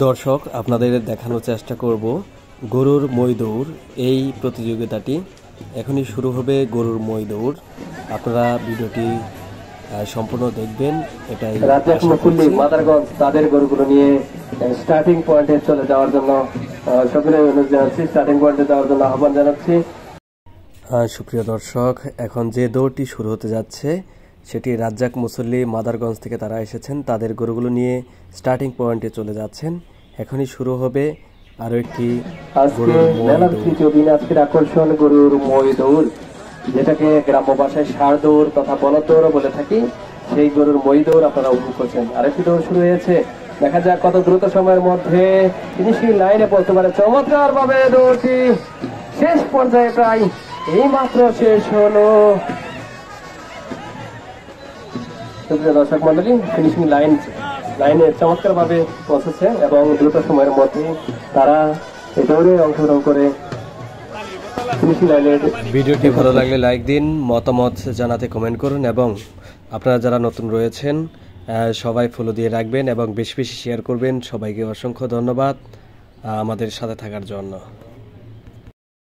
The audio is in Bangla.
দর্শক, আপনাদের দেখানোর চেষ্টা করব গরুর মই দৌড়। এই প্রতিযোগিতাটি এখনই শুরু হবে। গরুর মই দৌড়, আপনারা ভিডিওটি সম্পূর্ণ দেখবেন এটাই রাজ্জাক মুকুল্লি মাদারগঞ্জ তাদের গরুগুলো নিয়ে স্টার্টিং পয়েন্টে চলে যাওয়ার জন্য সকলে অনুরোধ জানাচ্ছি, স্টার্টিং পয়েন্টে যাওয়ার জন্য আহ্বান জানাচ্ছি। সুপ্রিয় দর্শক, এখন যে দৌড়টি শুরু হতে যাচ্ছে সেটি রাজ্জাক মুসল্লি মাদারগঞ্জ থেকে তারা এসেছেন, তাদের গরুগুলো নিয়ে স্টার্টিং পয়েন্টে চলে যাচ্ছেন। এখনই শুরু হবে আরো একটি আজকের আকর্ষণ গরুর মই দৌড়, যেটাকে গ্রাম্য ভাষায় ষাঁড় দৌড় তথা বলদ দৌড় বলে থাকি। সেই গরুর মই দৌড় আপনারা উপভোগ করছেন। আরেকটি দৌড় শুরু হয়েছে, দেখা যাক কত দ্রুত সময়ের মধ্যে ফিনিশিং লাইনে পৌঁছতে পারে। চমৎকার ভাবে দৌড়টি শেষ পর্যায়ে প্রায় এই মাত্র শেষ হলো। দর্শক মন্ডলী, ফিনিশিং লাইনে চমৎকার ভাবে পৌঁছেছে এবং দ্রুত সময়ের মধ্যে তারা এই দৌড়ে অংশগ্রহণ করে ফিনিশিং লাইনে। ভিডিওটি ভালো লাগলে লাইক দিন, মতামত জানাতে কমেন্ট করুন এবং আপনারা যারা নতুন রয়েছেন সবাই ফলো দিয়ে রাখবেন এবং বেশি বেশি শেয়ার করবেন। সবাইকে অসংখ্য ধন্যবাদ আমাদের সাথে থাকার জন্য।